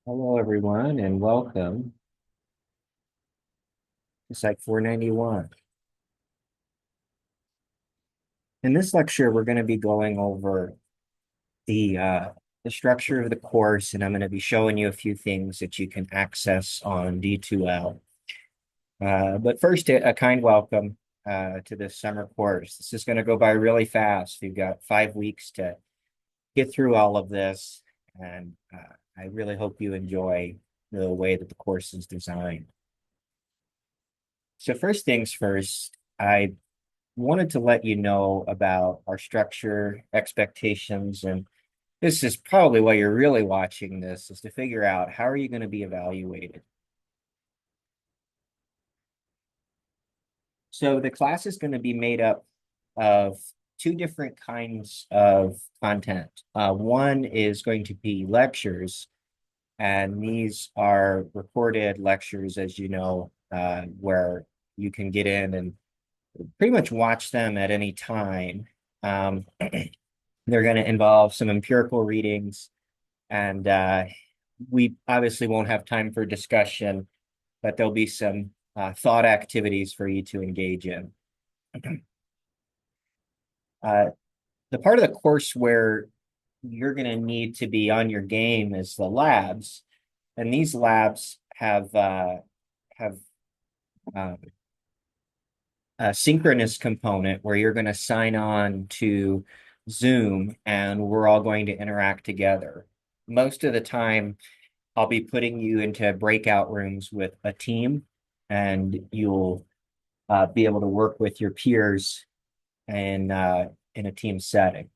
Hello, everyone, and welcome to Psych 491. In this lecture, we're going to be going over the structure of the course, and I'm going to be showing you a few things that you can access on D2L. But first, a kind welcome to this summer course. This is going to go by really fast. You've got 5 weeks to get through all of this, and I really hope you enjoy the way that the course is designed. So first things first, I wanted to let you know about our structure, expectations, and this is probably why you're really watching this, is to figure out how are you going to be evaluated. So the class is going to be made up of two different kinds of content. One is going to be lectures, and these are recorded lectures, as you know, where you can get in and pretty much watch them at any time. Um, they're going to involve some empirical readings, and we obviously won't have time for discussion, but there'll be some thought activities for you to engage in. Uh, the part of the course where you're going to need to be on your game is the labs, and these labs have um, a synchronous component where you're going to sign on to Zoom and we're all going to interact together. Most of the time, I'll be putting you into breakout rooms with a team, and you'll be able to work with your peers in a team setting.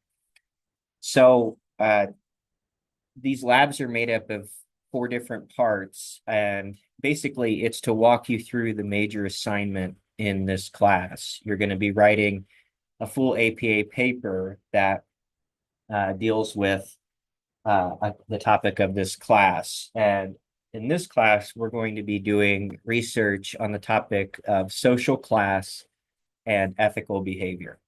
So these labs are made up of four different parts, and basically it's to walk you through the major assignment in this class. You're going to be writing a full APA paper that deals with the topic of this class. And in this class, we're going to be doing research on the topic of social class and ethical behavior.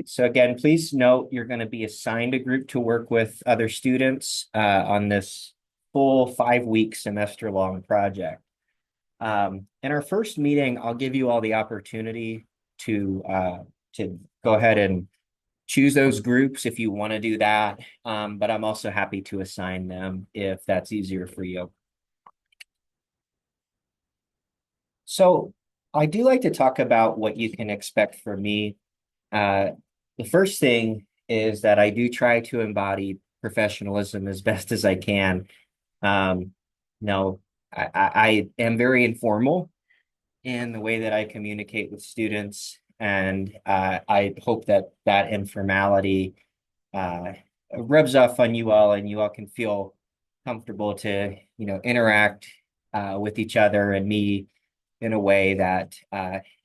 So again, please note you're going to be assigned a group to work with other students on this full 5 week semester long project. In our first meeting, I'll give you all the opportunity to go ahead and choose those groups if you want to do that. But I'm also happy to assign them if that's easier for you. So I do like to talk about what you can expect from me. Uh, the first thing is that I do try to embody professionalism as best as I can. No, I am very informal in the way that I communicate with students, and I hope that that informality uh, rubs off on you all, and you all can feel comfortable to interact with each other and me in a way that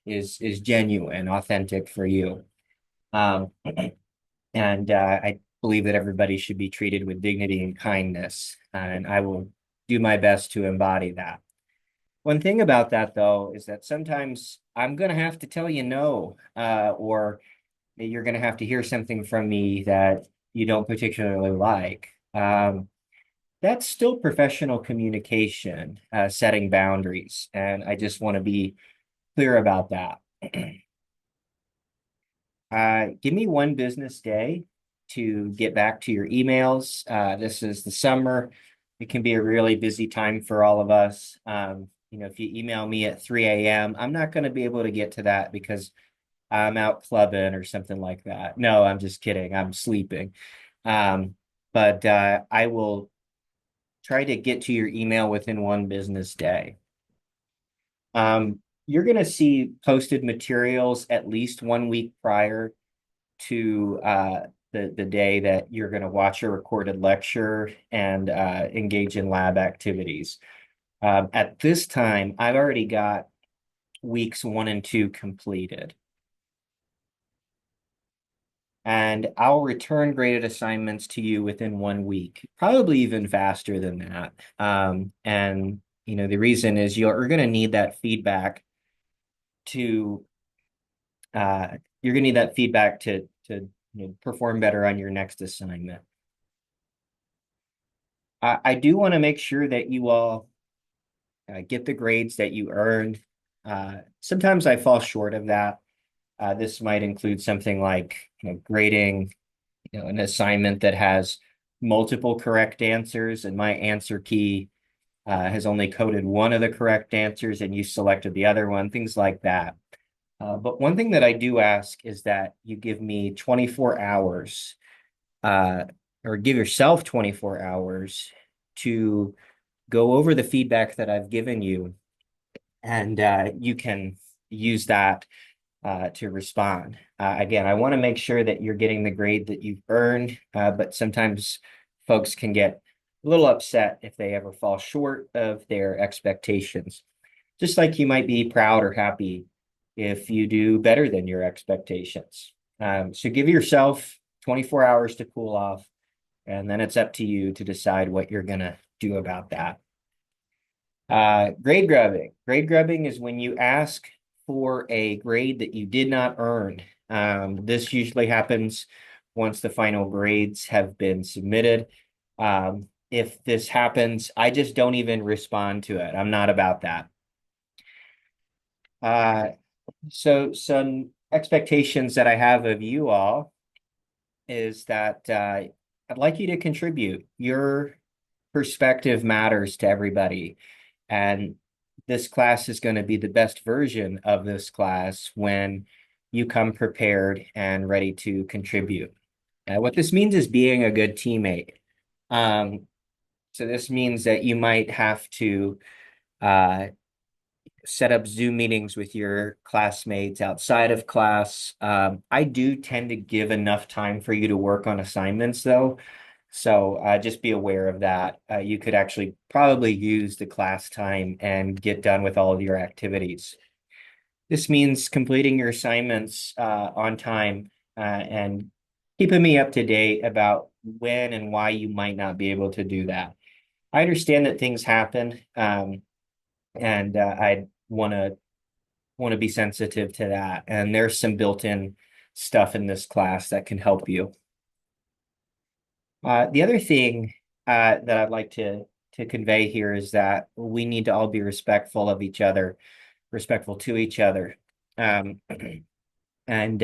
is genuine, authentic for you. Um, and I believe that everybody should be treated with dignity and kindness, and I will do my best to embody that. One thing about that, though, is that sometimes I'm going to have to tell you no, or you're going to have to hear something from me that you don't particularly like. That's still professional communication, setting boundaries, and I just want to be clear about that. Give me one business day to get back to your emails. This is the summer. It can be a really busy time for all of us. If you email me at 3 a.m., I'm not going to be able to get to that because I'm out clubbing or something like that. No, I'm just kidding. I'm sleeping. But I will try to get to your email within one business day. You're going to see posted materials at least 1 week prior to the day that you're going to watch a recorded lecture and engage in lab activities. At this time, I've already got weeks 1 and 2 completed. And I'll return graded assignments to you within 1 week, probably even faster than that. And the reason is you're going to need that feedback to you're going to need that feedback to perform better on your next assignment. I do want to make sure that you all get the grades that you earned. Sometimes I fall short of that. This might include something like, grading, an assignment that has multiple correct answers, and my answer key has only coded one of the correct answers, and you selected the other one, things like that. But one thing that I do ask is that you give me 24 hours, uh, or give yourself 24 hours to go over the feedback that I've given you, and you can use that to respond. Again, I want to make sure that you're getting the grade that you've earned, but sometimes folks can get a little upset if they ever fall short of their expectations. Just like you might be proud or happy if you do better than your expectations. So give yourself 24 hours to cool off, and then it's up to you to decide what you're going to do about that. Grade grubbing. Grade grubbing is when you ask for a grade that you did not earn. This usually happens once the final grades have been submitted. If this happens, I just don't even respond to it. I'm not about that. So some expectations that I have of you all is that I'd like you to contribute. Your perspective matters to everybody. And this class is going to be the best version of this class when you come prepared and ready to contribute. What this means is being a good teammate. So this means that you might have to uh, set up Zoom meetings with your classmates outside of class. I do tend to give enough time for you to work on assignments, though. So just be aware of that. You could actually probably use the class time and get done with all of your activities. This means completing your assignments on time and keeping me up to date about when and why you might not be able to do that. I understand that things happen, and I want to be sensitive to that. And there's some built-in stuff in this class that can help you. The other thing that I'd like to convey here is that we need to all be respectful of each other, respectful to each other. Um, and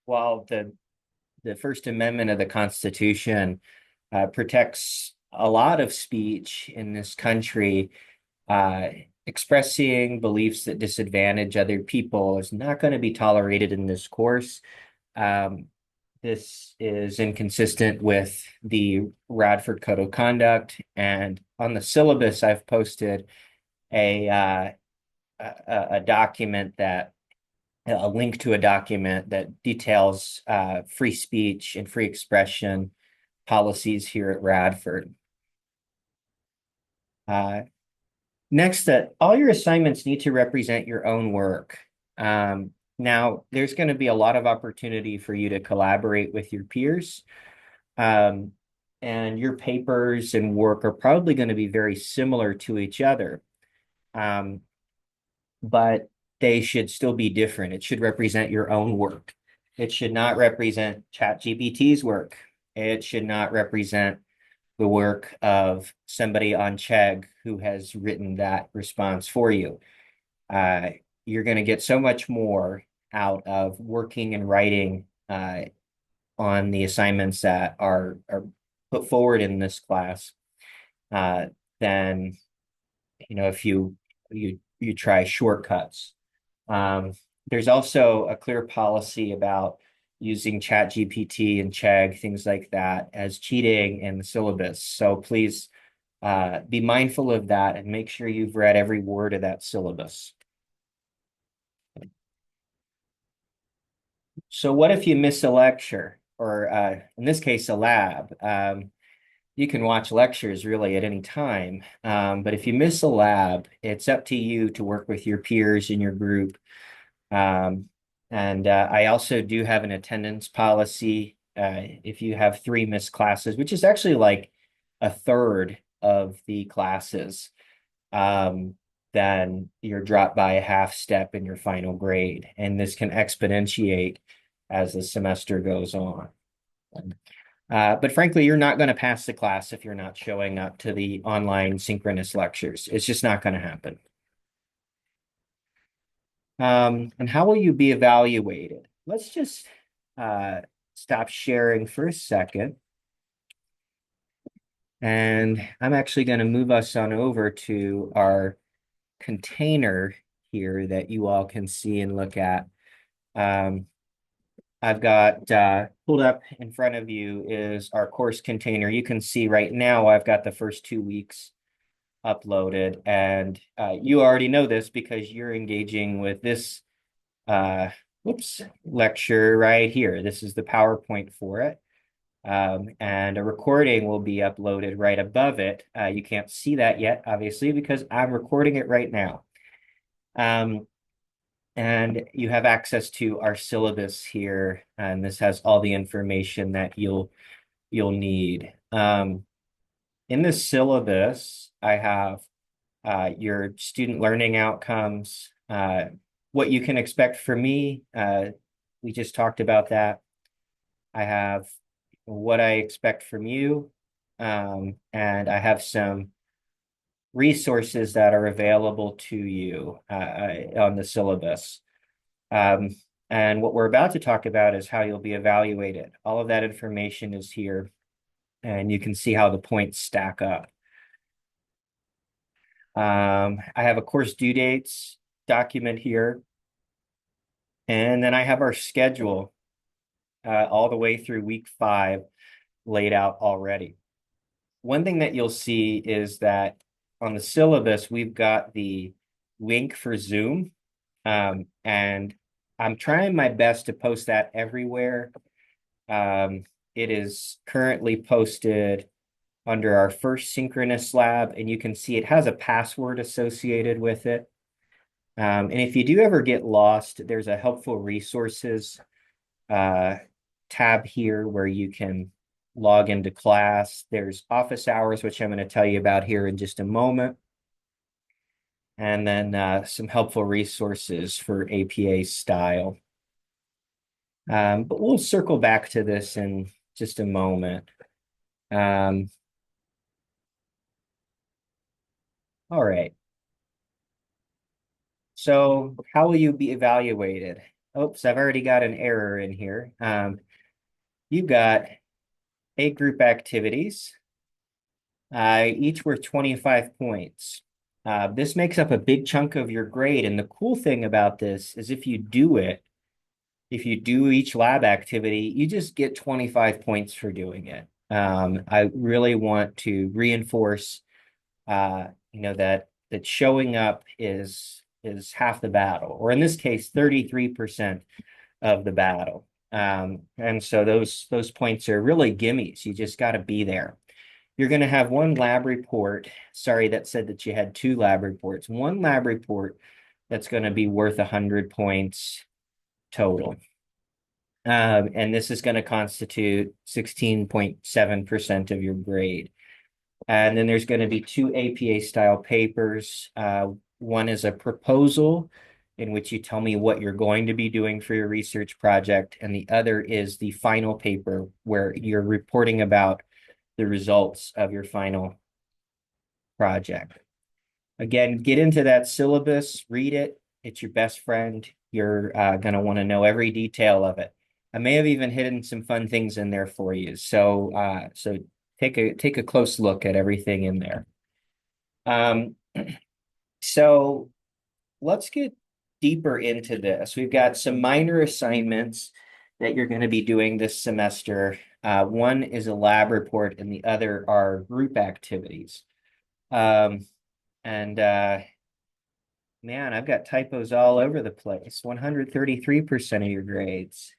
while the First Amendment of the Constitution protects a lot of speech in this country, uh, expressing beliefs that disadvantage other people is not going to be tolerated in this course. Um, this is inconsistent with the Radford Code of Conduct, and on the syllabus, I've posted a document that a link to a document that details free speech and free expression policies here at Radford. Next, that all your assignments need to represent your own work. Now, there's going to be a lot of opportunity for you to collaborate with your peers. Um, and your papers and work are probably going to be very similar to each other. But they should still be different. It should represent your own work. It should not represent ChatGPT's work. It should not represent the work of somebody on Chegg who has written that response for you. You're going to get so much more out of working and writing on the assignments that are put forward in this class than if you try shortcuts. There's also a clear policy about using ChatGPT and Chegg, things like that, as cheating in the syllabus. So please be mindful of that and make sure you've read every word of that syllabus. So what if you miss a lecture, or in this case, a lab? You can watch lectures really at any time, but if you miss a lab, it's up to you to work with your peers in your group. And I also do have an attendance policy. If you have 3 missed classes, which is actually like a third of the classes, then you're dropped by a half step in your final grade. And this can exponentiate as the semester goes on. But frankly, you're not going to pass the class if you're not showing up to the online synchronous lectures. It's just not going to happen. And how will you be evaluated? Let's just uh, stop sharing for a second. And I'm actually going to move us on over to our container here that you all can see and look at. Um, I've got pulled up in front of you is our course container. You can see right now I've got the first 2 weeks uploaded, and you already know this because you're engaging with this whoops, lecture right here. This is the PowerPoint for it. And a recording will be uploaded right above it. You can't see that yet, obviously, because I'm recording it right now. And you have access to our syllabus here, and this has all the information that you'll need. In the syllabus, I have your student learning outcomes, what you can expect from me. We just talked about that. I have what I expect from you, and I have some resources that are available to you on the syllabus. Um, and what we're about to talk about is how you'll be evaluated. All of that information is here, and you can see how the points stack up. I have a course due dates document here, and then I have our schedule all the way through week 5 laid out already. One thing that you'll see is that on the syllabus, we've got the link for Zoom, and I'm trying my best to post that everywhere. It is currently posted under our first synchronous lab, and you can see it has a password associated with it. And if you do ever get lost, there's a helpful resources tab here where you can log into class. There's office hours, which I'm going to tell you about here in just a moment. And then some helpful resources for APA style. But we'll circle back to this in just a moment. All right. So how will you be evaluated? Oops, I've already got an error in here. You've got 8 group activities, each worth 25 points. This makes up a big chunk of your grade. And the cool thing about this is if you do each lab activity, you just get 25 points for doing it. I really want to reinforce, that showing up is half the battle, or in this case, 33% of the battle. And so those points are really gimmies. You just got to be there. You're going to have one lab report. Sorry, that said that you had 2 lab reports. One lab report that's going to be worth 100 points total. And this is going to constitute 16.7% of your grade. And then there's going to be 2 APA style papers. One is a proposal in which you tell me what you're going to be doing for your research project. And the other is the final paper where you're reporting about the results of your final project. Again, get into that syllabus, read it. It's your best friend. You're going to want to know every detail of it. I may have even hidden some fun things in there for you. So take a close look at everything in there. So let's get deeper into this. We've got some minor assignments that you're going to be doing this semester. One is a lab report, and the other are group activities. Man, I've got typos all over the place. 133% of your grades.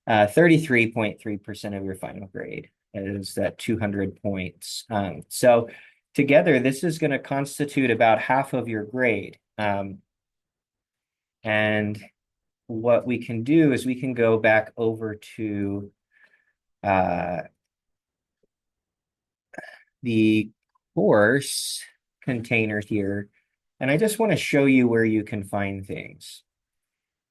33.3% of your final grade is that 200 points. So together, this is going to constitute about half of your grade. And what we can do is we can go back over to the course container here. And I just want to show you where you can find things.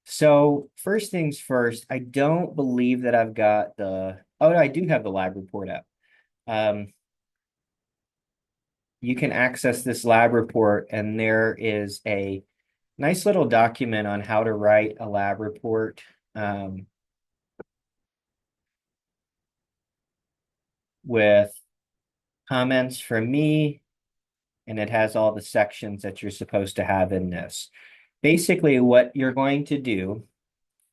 So first things first, I don't believe that I've got oh, no, I do have the lab report up. Um, you can access this lab report, and there is a nice little document on how to write a lab report with comments from me, and it has all the sections that you're supposed to have in this. Basically, what you're going to do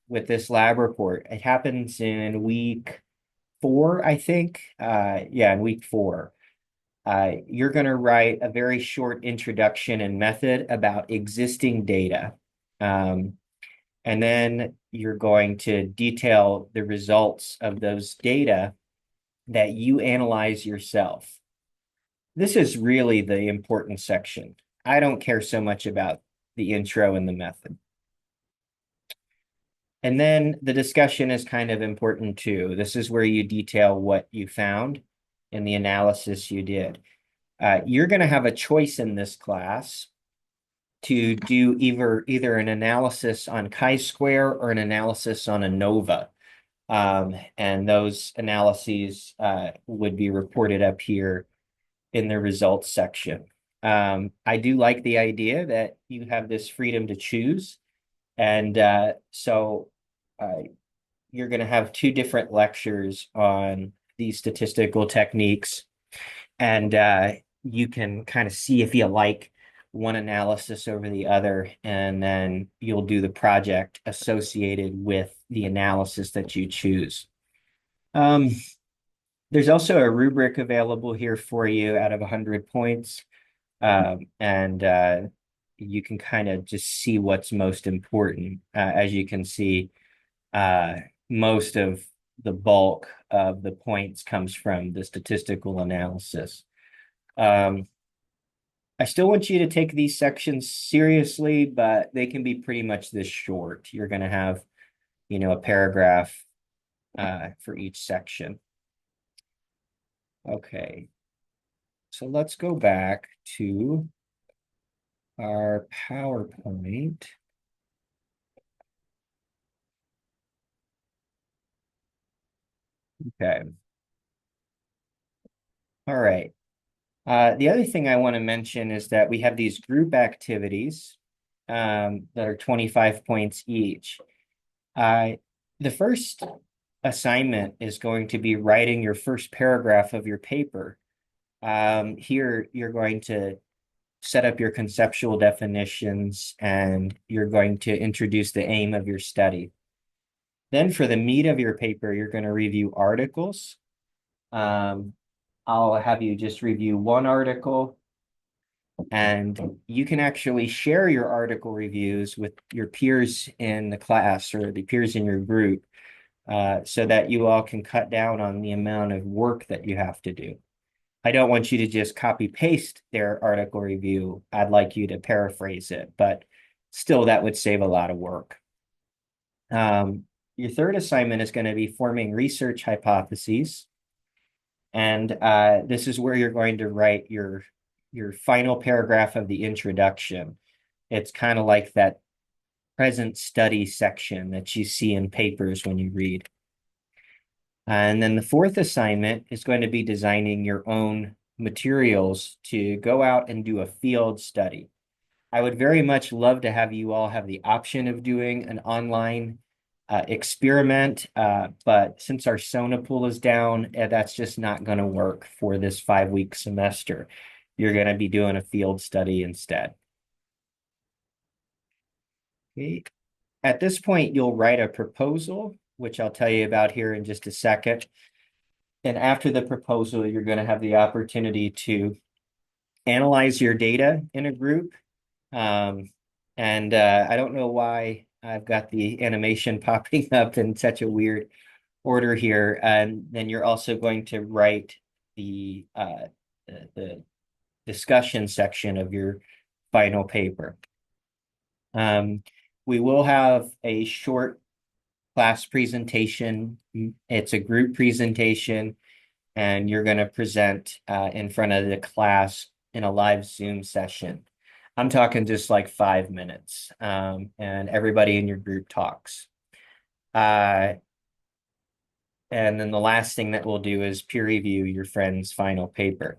with this lab report, it happens in week 4, I think. Yeah, in week 4. You're going to write a very short introduction and method about existing data. Um, and then you're going to detail the results of those data that you analyze yourself. This is really the important section. I don't care so much about the intro and the method. And then the discussion is kind of important too. This is where you detail what you found in the analysis you did. You're going to have a choice in this class to do either an analysis on chi-square or an analysis on ANOVA. And those analyses would be reported up here in the results section. I do like the idea that you have this freedom to choose. And so you're going to have 2 different lectures on these statistical techniques. And you can kind of see if you like one analysis over the other, and then you'll do the project associated with the analysis that you choose. Um, there's also a rubric available here for you out of 100 points. And you can kind of just see what's most important. As you can see, uh, most of the bulk of the points comes from the statistical analysis. Um, I still want you to take these sections seriously, but they can be pretty much this short. You're going to have, a paragraph for each section. Okay, so let's go back to our PowerPoint. Okay. All right. The other thing I want to mention is that we have these group activities that are 25 points each. Uh, the first assignment is going to be writing your first paragraph of your paper. Here, you're going to set up your conceptual definitions, and you're going to introduce the aim of your study. Then for the meat of your paper, you're going to review articles. Um, I'll have you just review one article, and you can actually share your article reviews with your peers in the class or the peers in your group, so that you all can cut down on the amount of work that you have to do. I don't want you to just copy paste their article review. I'd like you to paraphrase it, but still that would save a lot of work. Your third assignment is going to be forming research hypotheses. And this is where you're going to write your final paragraph of the introduction. It's kind of like that present study section that you see in papers when you read. And then the fourth assignment is going to be designing your own materials to go out and do a field study. I would very much love to have you all have the option of doing an online experiment, but since our Sona pool is down, that's just not going to work for this 5-week semester. You're going to be doing a field study instead. Okay. At this point, you'll write a proposal, which I'll tell you about here in just a second. And after the proposal, you're going to have the opportunity to analyze your data in a group. And I don't know why I've got the animation popping up in such a weird order here. And then you're also going to write the discussion section of your final paper. We will have a short class presentation. It's a group presentation, and you're going to present in front of the class in a live Zoom session. I'm talking just like 5 minutes, and everybody in your group talks. Uh, and then the last thing that we'll do is peer review your friend's final paper.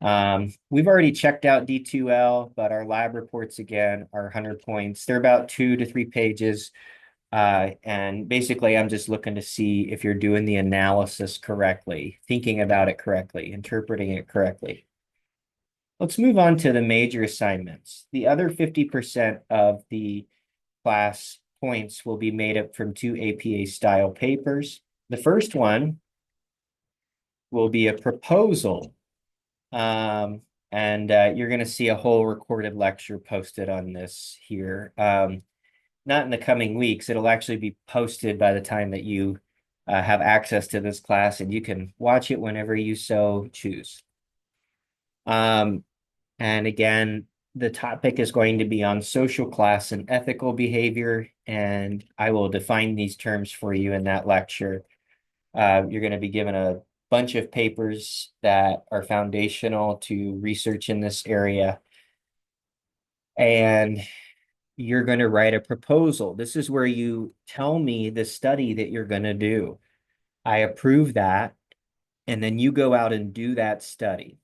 We've already checked out D2L, but our lab reports again are 100 points. They're about 2 to 3 pages. And basically, I'm just looking to see if you're doing the analysis correctly, thinking about it correctly, interpreting it correctly. Let's move on to the major assignments. The other 50% of the class points will be made up from 2 APA style papers. The first one will be a proposal. And you're going to see a whole recorded lecture posted on this here. Not in the coming weeks. It'll actually be posted by the time that you have access to this class, and you can watch it whenever you so choose. And again, the topic is going to be on social class and ethical behavior, and I will define these terms for you in that lecture. You're going to be given a bunch of papers that are foundational to research in this area, and you're going to write a proposal. This is where you tell me the study that you're going to do. I approve that, and then you go out and do that study.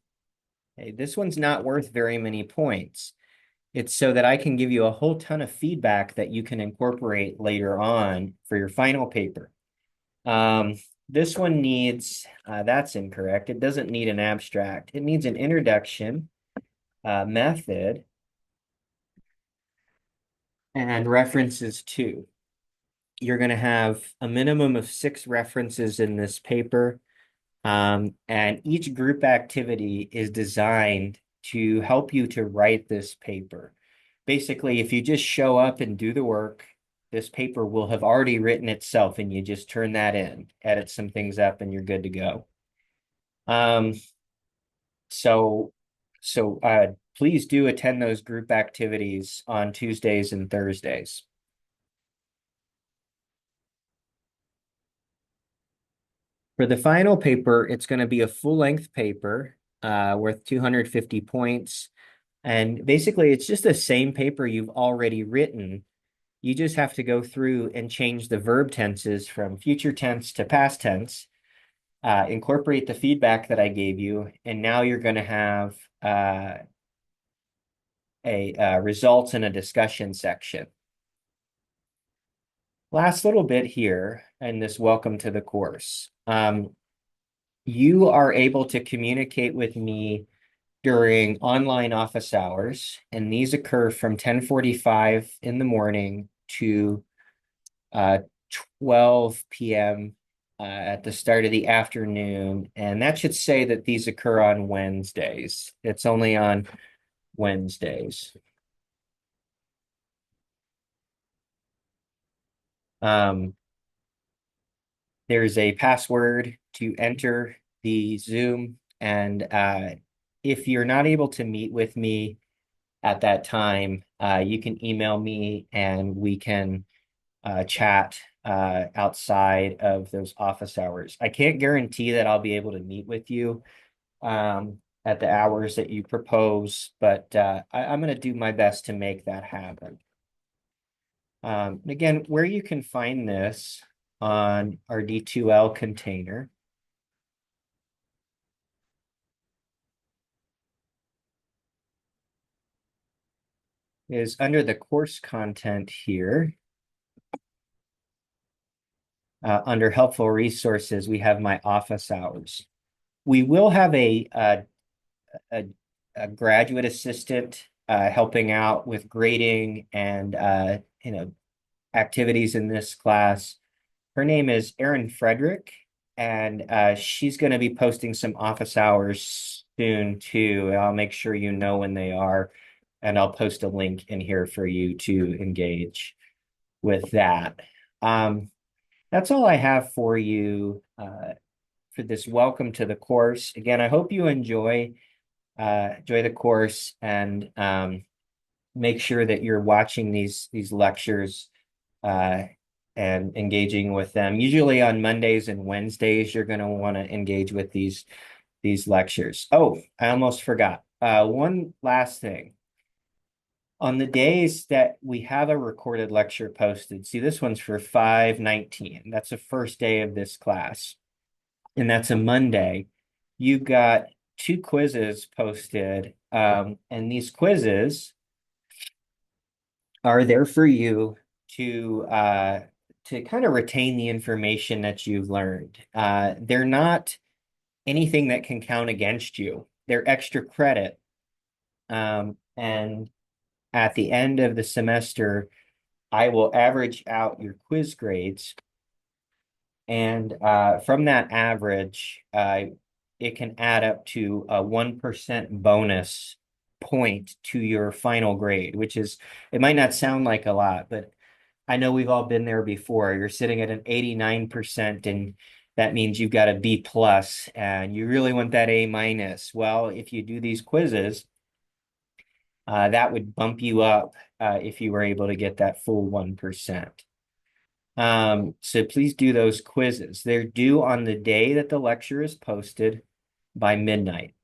Okay, this one's not worth very many points. It's so that I can give you a whole ton of feedback that you can incorporate later on for your final paper. This one needs, that's incorrect. It doesn't need an abstract. It needs an introduction, method, and references too. You're going to have a minimum of 6 references in this paper. And each group activity is designed to help you to write this paper. Basically, if you just show up and do the work, this paper will have already written itself, and you just turn that in, edit some things up, and you're good to go. Um, so please do attend those group activities on Tuesdays and Thursdays. For the final paper, it's going to be a full-length paper worth 250 points. And basically, it's just the same paper you've already written. You just have to go through and change the verb tenses from future tense to past tense, incorporate the feedback that I gave you, and now you're going to have a results and a discussion section. Last little bit here in this welcome to the course. You are able to communicate with me during online office hours, and these occur from 10:45 in the morning to 12 p.m. At the start of the afternoon. And that should say that these occur on Wednesdays. It's only on Wednesdays. There's a password to enter the Zoom, and if you're not able to meet with me at that time, you can email me and we can chat outside of those office hours. I can't guarantee that I'll be able to meet with you at the hours that you propose, but I'm going to do my best to make that happen. Again, where you can find this on our D2L container is under the course content here. Under helpful resources, we have my office hours. We will have a graduate assistant helping out with grading and activities in this class. Her name is Erin Frederick, and she's going to be posting some office hours soon too. I'll make sure you know when they are, and I'll post a link in here for you to engage with that. That's all I have for you for this welcome to the course. Again, I hope you enjoy the course, and make sure that you're watching these lectures and engaging with them. Usually on Mondays and Wednesdays, you're going to want to engage with these lectures. Oh, I almost forgot. One last thing. On the days that we have a recorded lecture posted, see, this one's for 5/19. That's the first day of this class, and that's a Monday. You've got two quizzes posted, and these quizzes are there for you to kind of retain the information that you've learned. They're not anything that can count against you. They're extra credit. And at the end of the semester, I will average out your quiz grades. And from that average, it can add up to a 1% bonus point to your final grade, which is, it might not sound like a lot, but I know we've all been there before. You're sitting at an 89%, and that means you've got a B plus, and you really want that A minus. Well, if you do these quizzes, that would bump you up if you were able to get that full 1%. So please do those quizzes. They're due on the day that the lecture is posted by midnight.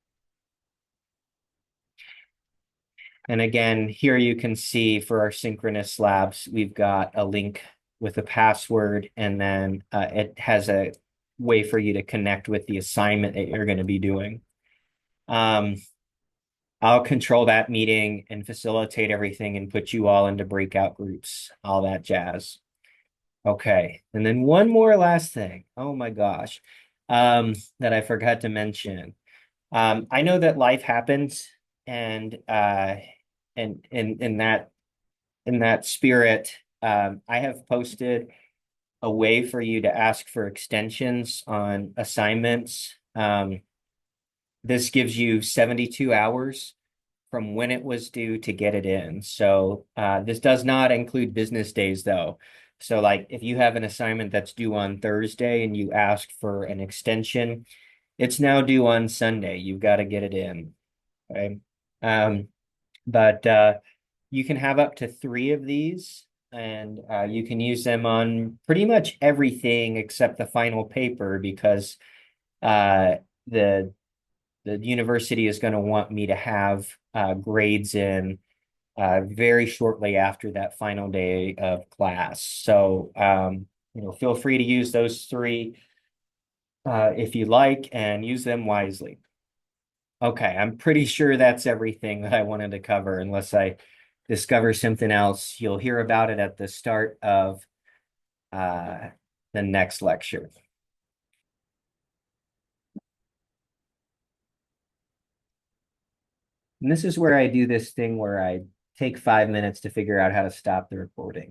And again, here you can see for our synchronous labs, we've got a link with a password, and then it has a way for you to connect with the assignment that you're going to be doing. I'll control that meeting and facilitate everything and put you all into breakout groups, all that jazz. Okay, and then one more last thing. Oh my gosh, that I forgot to mention. I know that life happens, and in that spirit, I have posted a way for you to ask for extensions on assignments. This gives you 72 hours from when it was due to get it in. So this does not include business days, though. So like if you have an assignment that's due on Thursday and you ask for an extension, it's now due on Sunday. You've got to get it in. Okay. But you can have up to 3 of these, and you can use them on pretty much everything except the final paper, because the university is going to want me to have grades in very shortly after that final day of class. So feel free to use those 3 if you like, and use them wisely. Okay, I'm pretty sure that's everything that I wanted to cover, unless I discover something else. You'll hear about it at the start of uh, the next lecture. And this is where I do this thing where I take 5 minutes to figure out how to stop the recording.